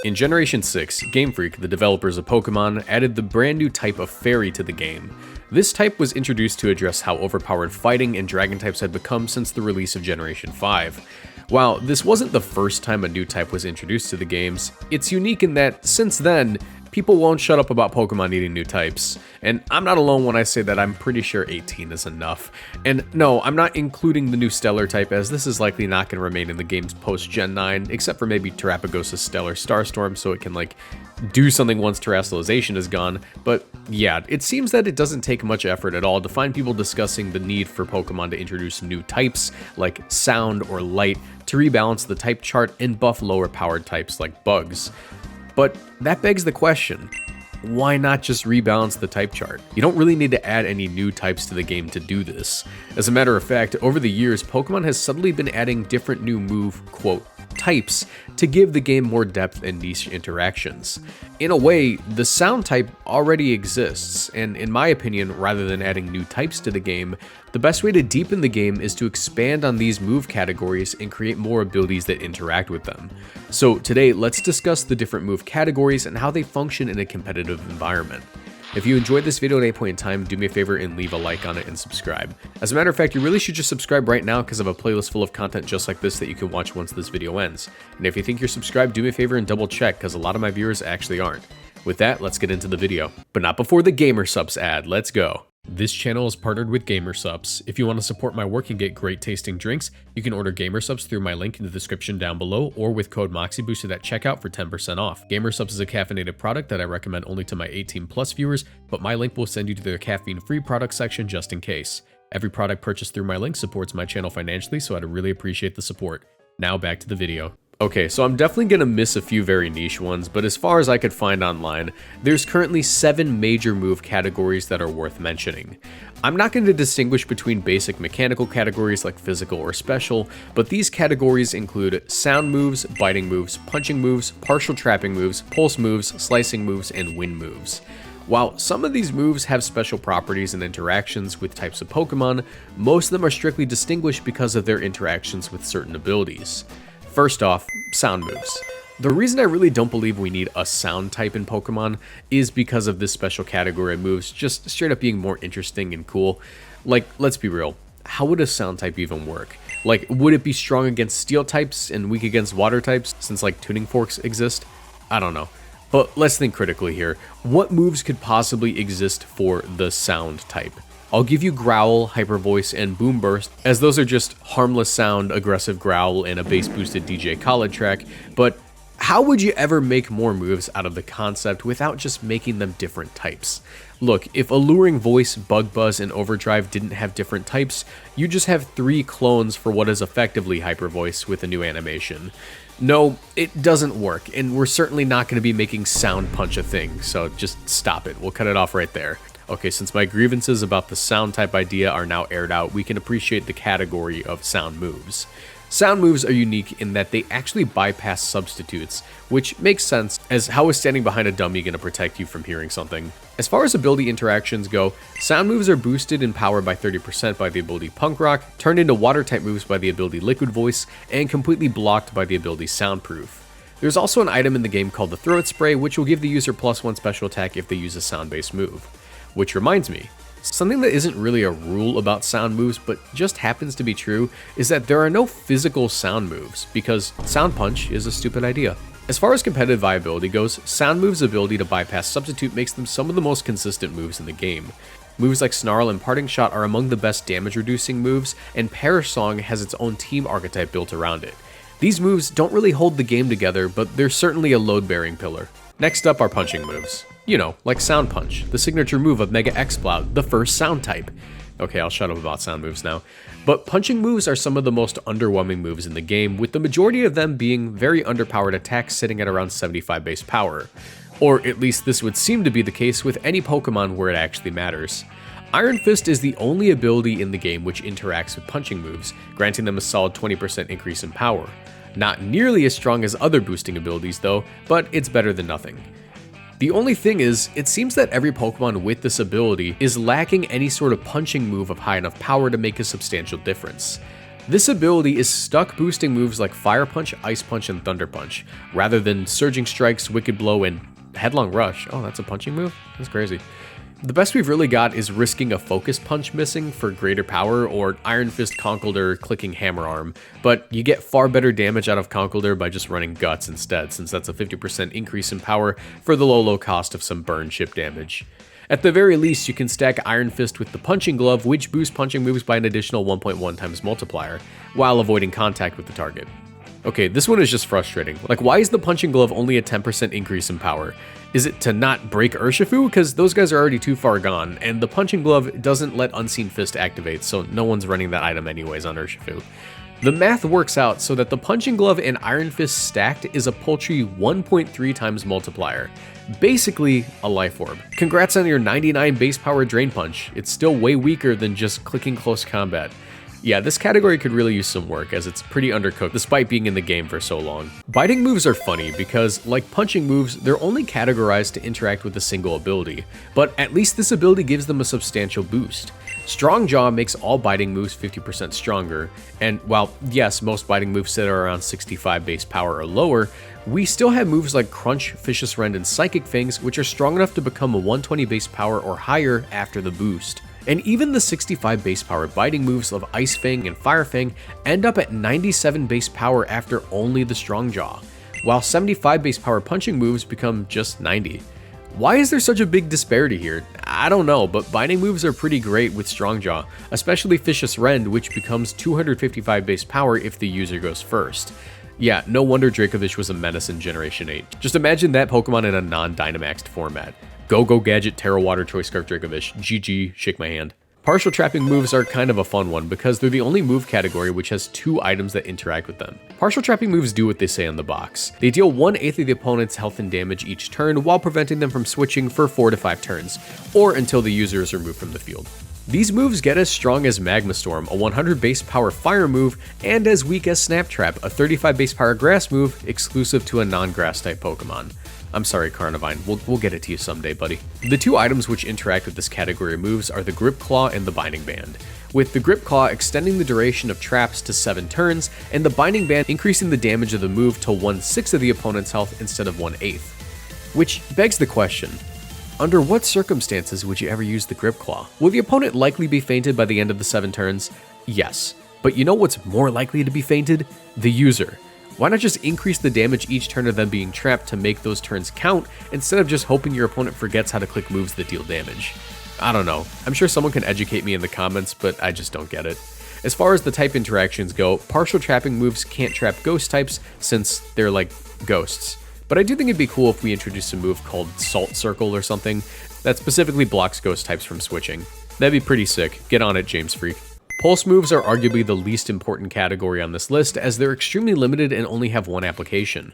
In Generation 6, Game Freak, the developers of Pokemon, added the brand new type of Fairy to the game. This type was introduced to address how overpowered fighting and dragon types had become since the release of Generation 5. While this wasn't the first time a new type was introduced to the games, it's unique in that, since then, people won't shut up about Pokemon needing new types. And I'm not alone when I say that I'm pretty sure 18 is enough. And no, I'm not including the new Stellar type, as this is likely not going to remain in the game's post-Gen 9, except for maybe Terrapagosa's Stellar Starstorm, so it can, do something once Terrestrialization is gone. But yeah, it seems that it doesn't take much effort at all to find people discussing the need for Pokemon to introduce new types, like Sound or Light, to rebalance the type chart and buff lower-powered types like Bugs. But that begs the question, why not just rebalance the type chart? You don't really need to add any new types to the game to do this. As a matter of fact, over the years, Pokemon has subtly been adding different new move, quote, types to give the game more depth and niche interactions. In a way, the Sound type already exists, and in my opinion, rather than adding new types to the game, the best way to deepen the game is to expand on these move categories and create more abilities that interact with them. So today, let's discuss the different move categories and how they function in a competitive environment. If you enjoyed this video at any point in time, do me a favor and leave a like on it and subscribe. As a matter of fact, you really should just subscribe right now because I have a playlist full of content just like this that you can watch once this video ends. And if you think you're subscribed, do me a favor and double check because a lot of my viewers actually aren't. With that, let's get into the video. But not before the GamerSupps ad, let's go. This channel is partnered with GamerSupps. If you want to support my work and get great tasting drinks, you can order GamerSupps through my link in the description down below or with code Moxie boosted at checkout for 10% off. GamerSupps is a caffeinated product that I recommend only to my 18 plus viewers, but my link will send you to their caffeine-free product section just in case. Every product purchased through my link supports my channel financially, so I'd really appreciate the support. Now back to the video. Okay, so I'm definitely going to miss a few very niche ones, but as far as I could find online, there's currently 7 major move categories that are worth mentioning. I'm not going to distinguish between basic mechanical categories like physical or special, but these categories include sound moves, biting moves, punching moves, partial trapping moves, pulse moves, slicing moves, and wind moves. While some of these moves have special properties and interactions with types of Pokemon, most of them are strictly distinguished because of their interactions with certain abilities. First off, sound moves. The reason I really don't believe we need a sound type in Pokemon is because of this special category of moves just straight up being more interesting and cool. Let's be real, how would a sound type even work? Would it be strong against steel types and weak against water types since tuning forks exist? I don't know. But let's think critically here. What moves could possibly exist for the sound type? I'll give you Growl, Hyper Voice, and Boom Burst, as those are just harmless sound, aggressive growl, and a bass-boosted DJ Khaled track, but how would you ever make more moves out of the concept without just making them different types? Look, if Alluring Voice, Bug Buzz, and Overdrive didn't have different types, you just have 3 clones for what is effectively Hyper Voice with a new animation. No, it doesn't work, and we're certainly not going to be making Sound Punch a thing, so just stop it. We'll cut it off right there. Okay, since my grievances about the sound type idea are now aired out, we can appreciate the category of sound moves. Sound moves are unique in that they actually bypass substitutes, which makes sense, as how is standing behind a dummy going to protect you from hearing something? As far as ability interactions go, sound moves are boosted in power by 30% by the ability Punk Rock, turned into water type moves by the ability Liquid Voice, and completely blocked by the ability Soundproof. There's also an item in the game called the Throw It Spray, which will give the user +1 special attack if they use a sound-based move. Which reminds me, something that isn't really a rule about sound moves but just happens to be true is that there are no physical sound moves because Sound Punch is a stupid idea. As far as competitive viability goes, sound moves' ability to bypass substitute makes them some of the most consistent moves in the game. Moves like Snarl and Parting Shot are among the best damage reducing moves, and Perish Song has its own team archetype built around it. These moves don't really hold the game together, but they're certainly a load-bearing pillar. Next up are punching moves. You know, like Sound Punch, the signature move of Mega Exploud, the first sound type. Okay, I'll shut up about sound moves now. But punching moves are some of the most underwhelming moves in the game, with the majority of them being very underpowered attacks sitting at around 75 base power. Or at least this would seem to be the case with any Pokemon where it actually matters. Iron Fist is the only ability in the game which interacts with punching moves, granting them a solid 20% increase in power. Not nearly as strong as other boosting abilities though, but it's better than nothing. The only thing is, it seems that every Pokemon with this ability is lacking any sort of punching move of high enough power to make a substantial difference. This ability is stuck boosting moves like Fire Punch, Ice Punch, and Thunder Punch, rather than Surging Strikes, Wicked Blow, and Headlong Rush. Oh, that's a punching move? That's crazy. The best we've really got is risking a Focus Punch missing for greater power, or Iron Fist Conkeldurr clicking Hammer Arm, but you get far better damage out of Conkeldurr by just running Guts instead, since that's a 50% increase in power for the low cost of some burn chip damage. At the very least, you can stack Iron Fist with the Punching Glove, which boosts punching moves by an additional 1.1 times multiplier, while avoiding contact with the target. Okay, this one is just frustrating. Like, why is the Punching Glove only a 10% increase in power? Is it to not break Urshifu? Because those guys are already too far gone, and the Punching Glove doesn't let Unseen Fist activate, so no one's running that item anyways on Urshifu. The math works out so that the Punching Glove and Iron Fist stacked is a paltry 1.3 times multiplier. Basically, a life orb. Congrats on your 99 base power Drain Punch. It's still way weaker than just clicking close combat. Yeah, this category could really use some work, as it's pretty undercooked despite being in the game for so long. Biting moves are funny because, like punching moves, they're only categorized to interact with a single ability, but at least this ability gives them a substantial boost. Strong Jaw makes all biting moves 50% stronger, and while yes, most biting moves sit around 65 base power or lower, we still have moves like Crunch, Vicious Rend, and Psychic Fangs, which are strong enough to become a 120 base power or higher after the boost. And even the 65 base power biting moves of Ice Fang and Fire Fang end up at 97 base power after only the Strong Jaw, while 75 base power punching moves become just 90. Why is there such a big disparity here? I don't know, but biting moves are pretty great with Strong Jaw, especially Vicious Rend, which becomes 255 base power if the user goes first. Yeah, no wonder Dracovish was a menace in Generation 8. Just imagine that Pokemon in a non-Dynamaxed format. Go Gadget, Terra Water, Choice Scarf, Dracovish. GG, shake my hand. Partial trapping moves are kind of a fun one because they're the only move category which has 2 items that interact with them. Partial trapping moves do what they say on the box. They deal 1/8 of the opponent's health and damage each turn while preventing them from switching for 4 to 5 turns, or until the user is removed from the field. These moves get as strong as Magma Storm, a 100 base power fire move, and as weak as Snap Trap, a 35 base power grass move exclusive to a non-grass type Pokemon. I'm sorry, Carnivine, we'll get it to you someday, buddy. The 2 items which interact with this category of moves are the Grip Claw and the Binding Band, with the Grip Claw extending the duration of traps to 7 turns, and the Binding Band increasing the damage of the move to 1/6 of the opponent's health instead of 1/8. Which begs the question, under what circumstances would you ever use the Grip Claw? Will the opponent likely be fainted by the end of the 7 turns? Yes. But you know what's more likely to be fainted? The user. Why not just increase the damage each turn of them being trapped to make those turns count, instead of just hoping your opponent forgets how to click moves that deal damage? I don't know. I'm sure someone can educate me in the comments, but I just don't get it. As far as the type interactions go, partial trapping moves can't trap ghost types since they're like ghosts. But I do think it'd be cool if we introduced a move called Salt Circle or something that specifically blocks ghost types from switching. That'd be pretty sick. Get on it, James Freak. Pulse moves are arguably the least important category on this list, as they're extremely limited and only have 1 application.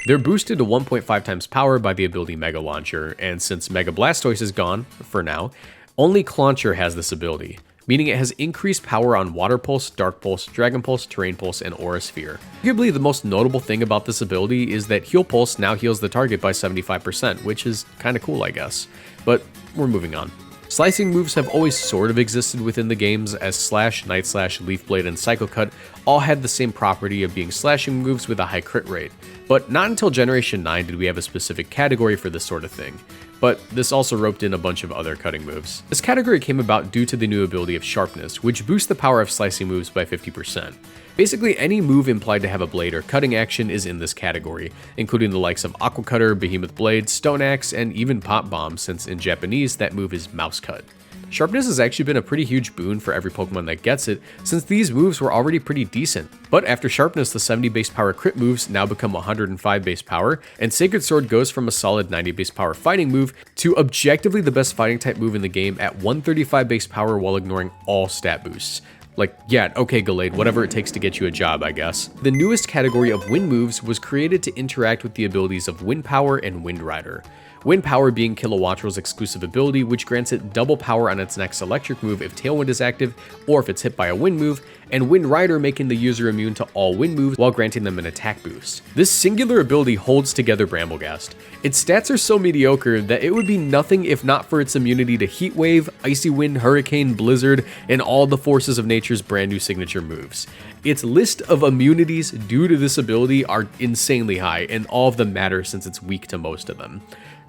They're boosted to 1.5 times power by the ability Mega Launcher, and since Mega Blastoise is gone, for now, only Clauncher has this ability, meaning it has increased power on Water Pulse, Dark Pulse, Dragon Pulse, Terrain Pulse, and Aura Sphere. Arguably the most notable thing about this ability is that Heal Pulse now heals the target by 75%, which is kinda cool, I guess. But we're moving on. Slicing moves have always sort of existed within the games, as Slash, Night Slash, Leaf Blade, and Psycho Cut all had the same property of being slashing moves with a high crit rate, but not until Generation 9 did we have a specific category for this sort of thing. But this also roped in a bunch of other cutting moves. This category came about due to the new ability of Sharpness, which boosts the power of slicing moves by 50%. Basically, any move implied to have a blade or cutting action is in this category, including the likes of Aqua Cutter, Behemoth Blade, Stone Axe, and even Pop Bomb, since in Japanese that move is Mouse Cut. Sharpness has actually been a pretty huge boon for every Pokemon that gets it, since these moves were already pretty decent. But after Sharpness, the 70 base power crit moves now become 105 base power, and Sacred Sword goes from a solid 90 base power fighting move to objectively the best fighting type move in the game at 135 base power while ignoring all stat boosts. Like, yeah, okay Gallade, whatever it takes to get you a job, I guess. The newest category of wind moves was created to interact with the abilities of Wind Power and Wind Rider. Wind Power being Kilowattrel's exclusive ability, which grants it double power on its next electric move if Tailwind is active or if it's hit by a wind move, and Wind Rider making the user immune to all wind moves while granting them an attack boost. This singular ability holds together Bramblegast. Its stats are so mediocre that it would be nothing if not for its immunity to Heat Wave, Icy Wind, Hurricane, Blizzard, and all the forces of nature's brand new signature moves. Its list of immunities due to this ability are insanely high, and all of them matter since it's weak to most of them.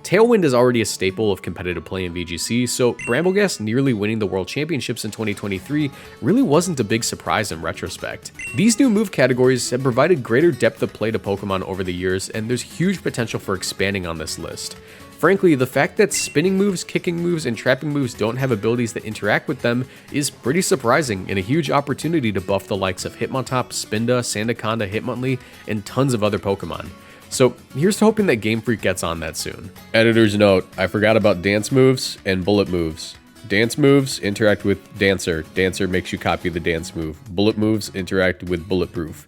Tailwind is already a staple of competitive play in VGC, so Bramblegast nearly winning the World Championships in 2023 really wasn't a big surprise in retrospect. These new move categories have provided greater depth of play to Pokemon over the years, and there's huge potential for expanding on this list. Frankly, the fact that spinning moves, kicking moves, and trapping moves don't have abilities that interact with them is pretty surprising and a huge opportunity to buff the likes of Hitmontop, Spinda, Sandaconda, Hitmonlee, and tons of other Pokemon. So here's to hoping that Game Freak gets on that soon. Editor's note, I forgot about dance moves and bullet moves. Dance moves interact with Dancer. Dancer makes you copy the dance move. Bullet moves interact with Bulletproof.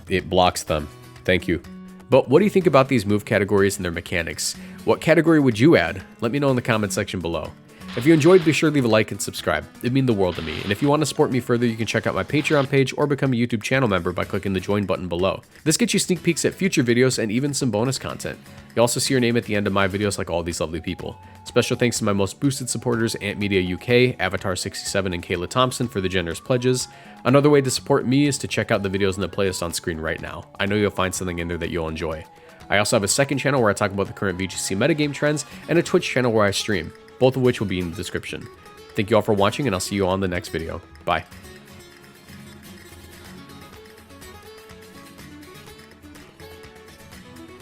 It blocks them. Thank you. But what do you think about these move categories and their mechanics? What category would you add? Let me know in the comment section below. If you enjoyed, be sure to leave a like and subscribe. It'd mean the world to me. And if you want to support me further, you can check out my Patreon page or become a YouTube channel member by clicking the join button below. This gets you sneak peeks at future videos and even some bonus content. You also see your name at the end of my videos like all these lovely people. Special thanks to my most boosted supporters, Ant Media UK, Avatar67, and Kayla Thompson for the generous pledges. Another way to support me is to check out the videos in the playlist on screen right now. I know you'll find something in there that you'll enjoy. I also have a second channel where I talk about the current VGC metagame trends, and a Twitch channel where I stream, both of which will be in the description. Thank you all for watching, and I'll see you all in the next video. Bye.